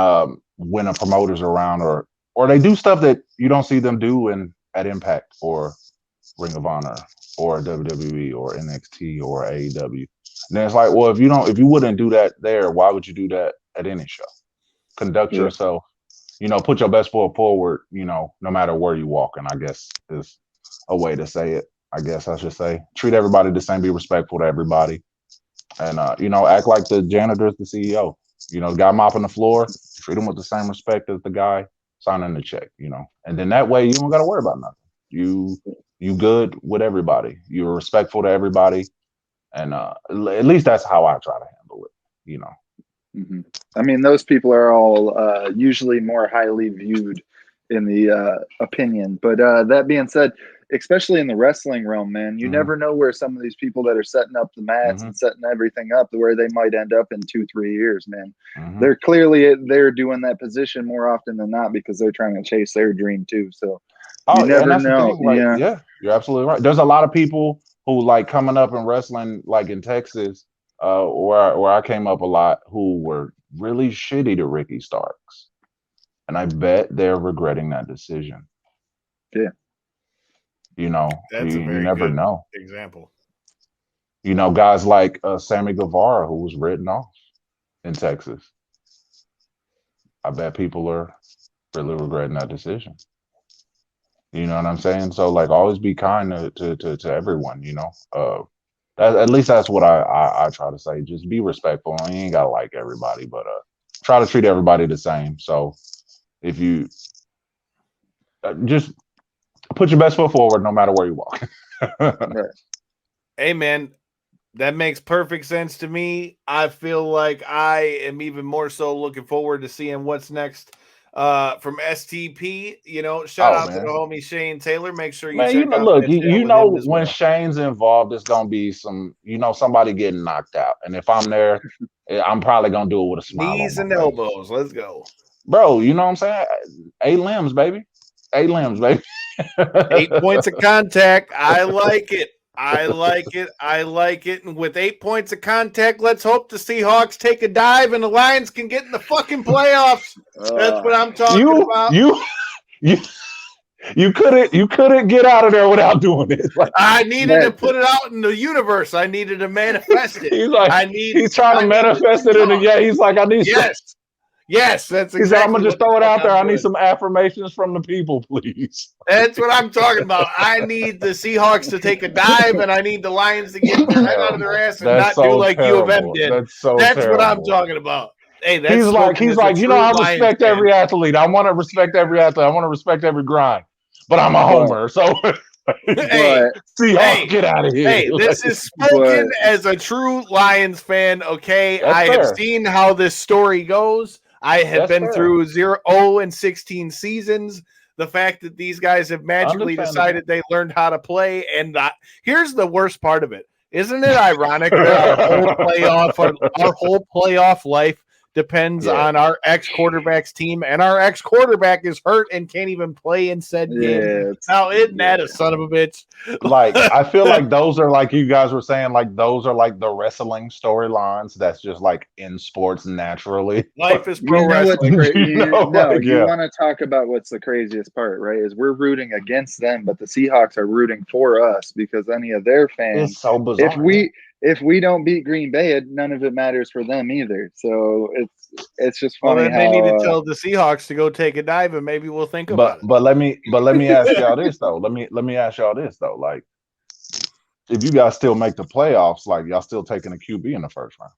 when a promoter's around or they do stuff that you don't see them do at Impact or Ring of Honor or WWE or NXT or AEW. And then it's like, well, if you wouldn't do that there, why would you do that at any show? Conduct yourself, put your best foot forward, no matter where you walk. And I guess is a way to say it. I guess I should say, treat everybody the same, be respectful to everybody. And, act like the janitor is the CEO. The guy mopping the floor, treat him with the same respect as the guy signing the check, and then that way you don't got to worry about nothing. You good with everybody. You're respectful to everybody. And at least that's how I try to handle it, Mm-hmm. I mean, those people are all usually more highly viewed in the opinion. But that being said, especially in the wrestling realm, man, you never know where some of these people that are setting up the mats and setting everything up, where they might end up in 2-3 years, man. They're clearly doing that position more often than not because they're trying to chase their dream too. So you never know. Yeah, you're absolutely right. There's a lot of people who like coming up in wrestling, like in Texas, where I came up a lot, who were really shitty to Ricky Starks. And I bet they're regretting that decision. Yeah. That's a very you never good know. example. Guys like Sammy Guevara, who was written off in Texas. I bet people are really regretting that decision. You know what I'm saying? So, like, always be kind to everyone, at least that's what I try to say. Just be respectful. You ain't got to like everybody, but try to treat everybody the same. So if you just put your best foot forward no matter where you walk. Hey, man, that makes perfect sense to me. I feel like I am even more so looking forward to seeing what's next from STP. Shout out to the homie Shane Taylor. Make sure you check out look, that channel when Shane's involved, it's gonna be some, somebody getting knocked out. And if I'm there, I'm probably gonna do it with a smile. Knees and elbows. Let's go. Bro, you know what I'm saying? 8 limbs, baby. 8 limbs, baby. 8 points of contact. I like it. I like it. I like it. And with 8 points of contact, let's hope the Seahawks take a dive and the Lions can get in the fucking playoffs. That's what I'm talking about. You couldn't get out of there without doing it. Like, I needed to put it out in the universe. I needed to manifest it. He's trying to manifest it in the he's like, I need Yes, that's exactly. He said, I'm gonna just throw it out there. I need some affirmations from the people, please. That's what I'm talking about. I need the Seahawks to take a dive, and I need the Lions to get their head out of their ass and not do like U of M did. That's what I'm talking about. Hey, that's he's like, I respect every athlete. I want to respect every athlete. I want to respect every grind. But I'm a homer, so Seahawks, get out of here. Hey, this is spoken as a true Lions fan. Okay, I have seen how this story goes. I have been through 0-16 seasons. The fact that these guys have magically decided they learned how to play. And here's the worst part of it. Isn't it ironic that our whole playoff life depends on our ex-quarterback's team, and our ex-quarterback is hurt and can't even play in said game. Now, isn't that a son of a bitch? Like, I feel like those are, like you guys were saying, like those are like the wrestling storylines that's just like in sports naturally. Life is pro wrestling. You want to talk about what's the craziest part, right? Is we're rooting against them, but the Seahawks are rooting for us because any of their fans. It's so bizarre. If we don't beat Green Bay, none of it matters for them either. So it's just funny. Well, then they need to tell the Seahawks to go take a dive, and maybe we'll think about it. But let me ask y'all this though. Let me ask y'all this though. Like, if you guys still make the playoffs, like y'all still taking a QB in the first round?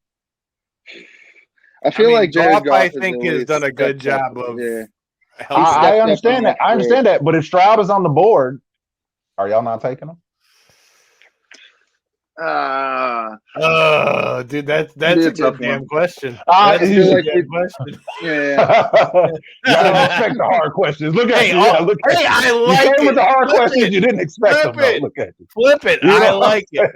I feel like Jared Goff, I think, has done a good job of. Yeah. I understand that. I understand that. But if Stroud is on the board, are y'all not taking him? Dude, that's a good damn question. That's a good question. Yeah. You didn't expect the hard questions. Look at you. I like you came it. with the hard questions. You didn't expect them. It. Look at you. Flip it. I like it.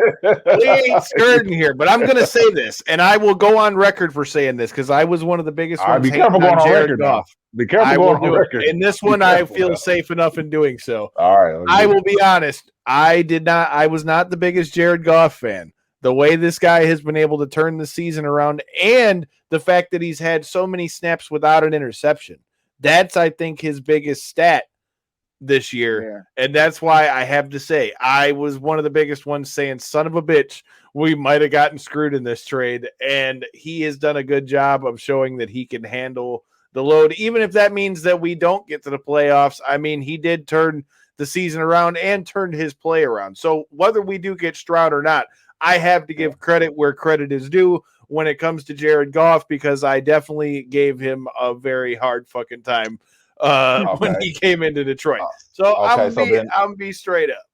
We ain't skirting here, but I'm going to say this, and I will go on record for saying this because I was one of the biggest ones. Be careful going on record now. Be careful going on record. In this one, I feel safe enough in doing so. All right. I will be honest. I was not the biggest Jared Goff fan. The way this guy has been able to turn the season around and the fact that he's had so many snaps without an interception. That's, I think, his biggest stat this year. Yeah. And that's why I have to say I was one of the biggest ones saying, son of a bitch, we might have gotten screwed in this trade. And he has done a good job of showing that he can handle the load, even if that means that we don't get to the playoffs. I mean, he did turn the season around and turned his play around. So whether we do get Stroud or not, I have to give credit where credit is due when it comes to Jared Goff, because I definitely gave him a very hard fucking time when he came into Detroit. So I'm gonna be straight up.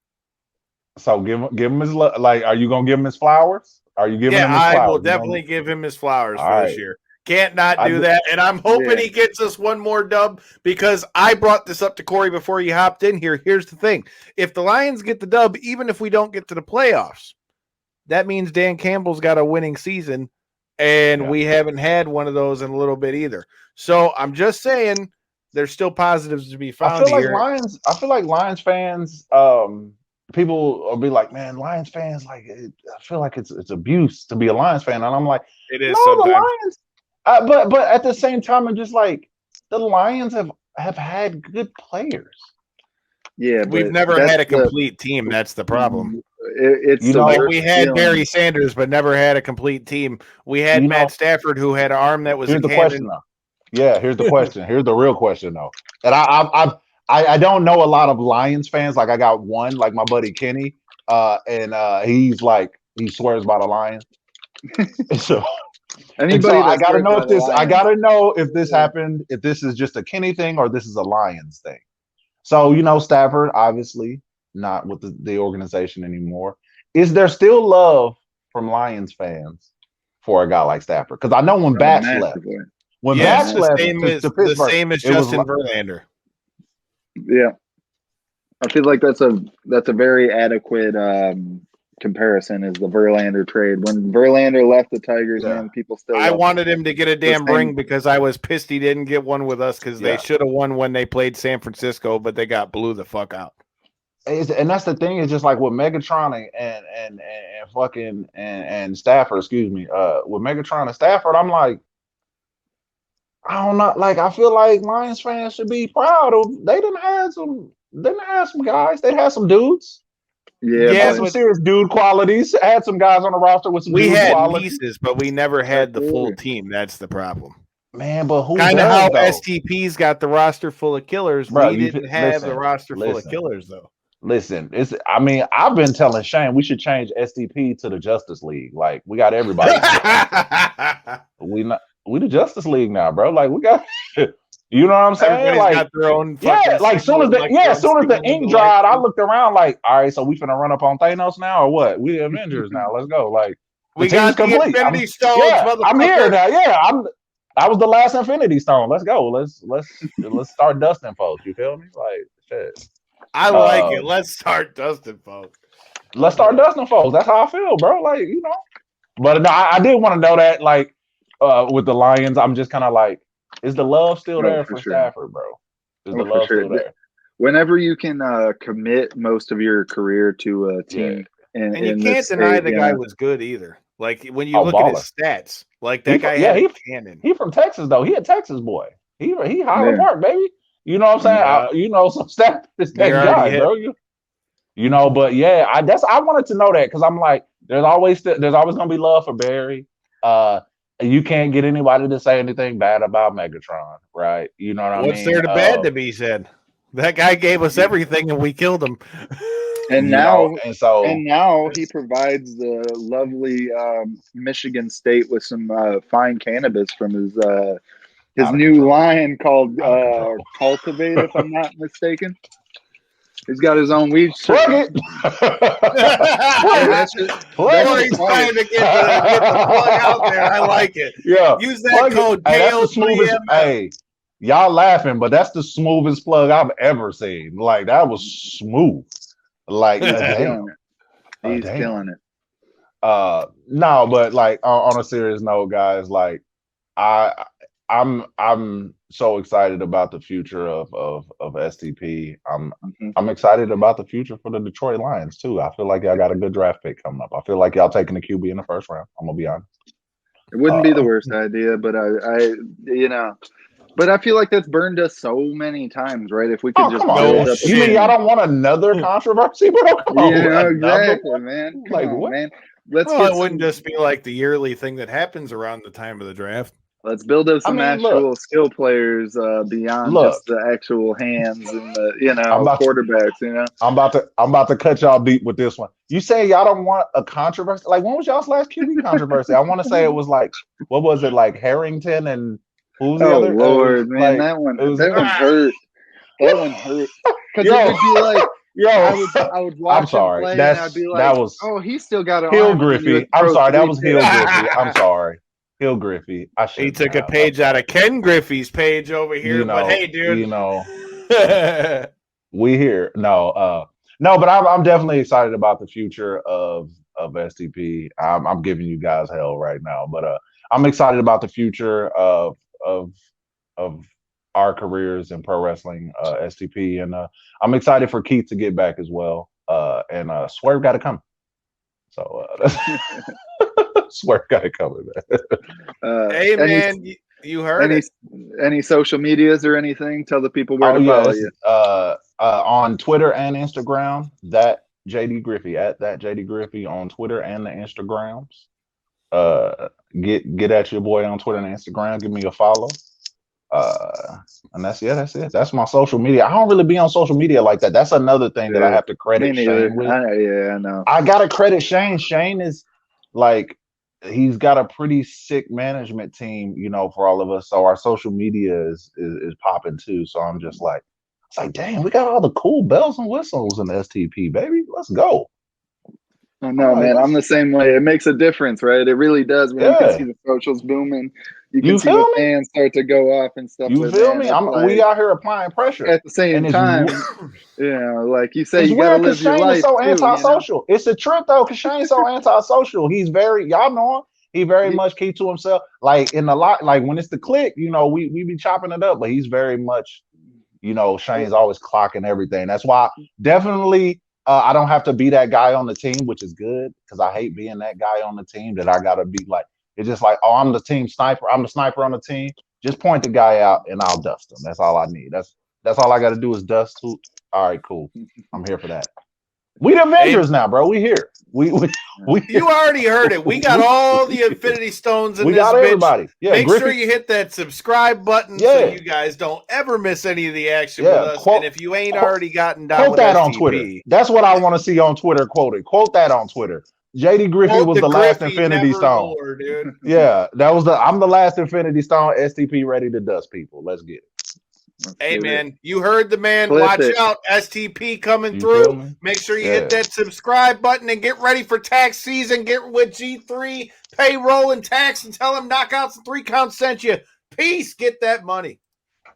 So give him his, like, are you gonna give him his flowers? Are you giving him his flowers? I will definitely give him his flowers for this year. Can't not do that. And I'm hoping he gets us one more dub, because I brought this up to Corey before he hopped in here. Here's the thing. If the Lions get the dub, even if we don't get to the playoffs, that means Dan Campbell's got a winning season, and we haven't had one of those in a little bit either. So I'm just saying there's still positives to be found here. I feel like Lions fans, people will be like, man, Lions fans, like, I feel like it's abuse to be a Lions fan. And I'm like, it is no, the Lions. But at the same time, I'm just like, the Lions have had good players. Yeah, we've never had a complete team. That's the problem. We had Barry Sanders, but never had a complete team. We had Matt Stafford, who had an arm that was. Here's the question, though. Yeah, here's the question. Here's the real question, though. And I don't know a lot of Lions fans. Like, I got one, like my buddy Kenny, and he's like, he swears by the Lions. So I gotta know if this. I gotta know if this happened. If this is just a Kenny thing or this is a Lions thing. So Stafford, obviously not with the organization anymore. Is there still love from Lions fans for a guy like Stafford? Because I know when Batch left, Batch left to Pittsburgh, the same as Justin Verlander. Yeah, I feel like that's a very adequate comparison. Is the Verlander trade when Verlander left the Tigers, and people still. I wanted him to get a damn ring because I was pissed he didn't get one with us, because they should have won when they played San Francisco, but they got blew the fuck out. And that's the thing, is just like with Megatron and Stafford, excuse me, with Megatron and Stafford, I'm like, I don't know, like, I feel like Lions fans should be proud of. They didn't have some guys. They had some dudes. Yeah, some serious dude qualities. Had some guys on the roster with some. We dude had qualities. pieces, but we never had the full team. That's the problem. Man, but who? Kind of how STP's got the roster full of killers. Bro, we didn't have the roster full of killers, though. Listen, I've been telling Shane we should change STP to the Justice League. Like, we got everybody. we the Justice League now, bro. Like, we got, you know what I'm saying? Everybody's like, got their own. Like, soon as the ink dried, I looked around like, all right, so we finna run up on Thanos now or what? We Avengers now. Let's go. Like, we got the complete. Infinity Stones. I'm here now. Yeah, I was the last Infinity Stone. Let's go. Let's start dusting folks. You feel me? Like, shit. I like it. Let's start dusting folks. Let's start dusting folks. That's how I feel, bro. Like, But no, I did want to know that. Like, with the Lions, I'm just kind of like, is the love still there for sure. Stafford, bro? Is the for love sure. still there? Whenever you can commit most of your career to a team, and you can't deny the guy was good either. Like when you look at his stats, like that guy had a cannon. He from Texas though. He a Texas boy. He Highland Park, baby. You know what I'm saying? So Stafford is that guy, bro. You know, but yeah, I wanted to know that because I'm like, there's always gonna be love for Barry. You can't get anybody to say anything bad about Megatron, right? You know what I mean? What's there to bad to be said? That guy gave us everything and we killed him. And now he provides the lovely Michigan State with some fine cannabis from his new line called Cultivate, if I'm not mistaken. He's got his own weed. Plug it. He's trying to get the plug out there. I like it. Yeah. Use that code. Hey, that's the smoothest. Hey, y'all laughing, but that's the smoothest plug I've ever seen. Like that was smooth. Like he's killing it. No, but like on a serious note, guys, like I'm so excited about the future of STP. I'm excited about the future for the Detroit Lions too. I feel like y'all got a good draft pick coming up. I feel like y'all taking the QB in the first round. I'm gonna be honest. It wouldn't be the worst idea, but but I feel like that's burned us so many times, right? If we could just build up. You mean y'all don't want another controversy, bro? Exactly, man. Come on, what? Man. It wouldn't just be like the yearly thing that happens around the time of the draft. Let's build up some actual skill players beyond just the actual hands and the quarterbacks. I'm about to cut y'all deep with this one. You say y'all don't want a controversy? Like when was y'all's last QB controversy? I want to say it was like what was it like Harrington and who's the other? Oh Lord, man, that one hurt. That one hurt because it would be like. I would watch. I'm sorry. Him play and I'd be like, that was. Oh, he's still got an Hill Griffey. I'm sorry. That was Hill Griffey. I'm sorry. Hill Griffey. He took a page out of Ken Griffey's page over here. But hey, dude, we here. No, but I'm definitely excited about the future of STP. I'm giving you guys hell right now, but I'm excited about the future of our careers in pro wrestling, STP, and I'm excited for Keith to get back as well. And Swerve got to come. So Swerve got to come, man. Hey, man, you heard any social medias or anything? Tell the people where to follow you. On Twitter and Instagram, that JD Griffey at that JD Griffey on Twitter and the Instagrams. Get at your boy on Twitter and Instagram. Give me a follow. And that's it. That's my social media. I don't really be on social media like that. That's another thing that I have to credit Shane with. I know. I gotta credit Shane. Shane is like he's got a pretty sick management team, for all of us. So our social media is popping too. So I'm just like, it's like, dang, we got all the cool bells and whistles in the STP, baby. Let's go. I know, man. I'm the same way. It makes a difference, right? It really does when you can see the socials booming. You can see the fans start to go off and stuff. You feel me? We out here applying pressure. At the same time, like you say, you got to live your life. Is so antisocial. It's a trip, though, because Shane's so antisocial. He's y'all know him. He very much keep to himself. Like like when it's the click, we be chopping it up, but he's very much, Shane's always clocking everything. That's why definitely I don't have to be that guy on the team, which is good because I hate being that guy on the team that I got to be like, it's just like, oh, I'm the team sniper. I'm the sniper on the team. Just point the guy out and I'll dust him. That's all I need. That's all I got to do is dust. All right, cool. I'm here for that. We the Avengers now, bro. We here. We You already heard it. We got all the Infinity Stones in this bitch. We got everybody. Yeah, Make sure you hit that subscribe button so you guys don't ever miss any of the action with us. And if you ain't already gotten down quote that on Twitter. That's what I want to see on Twitter. Quote that on Twitter. JD Griffey was the last Infinity Stone. More, dude. Yeah, I'm the last Infinity Stone. STP ready to dust people. Let's get it. Hey, man, you heard the man. Watch out. STP coming through. Make sure you hit that subscribe button and get ready for tax season. Get with G3, payroll and tax, and tell them Knockouts and 3 Counts sent you. Peace. Get that money.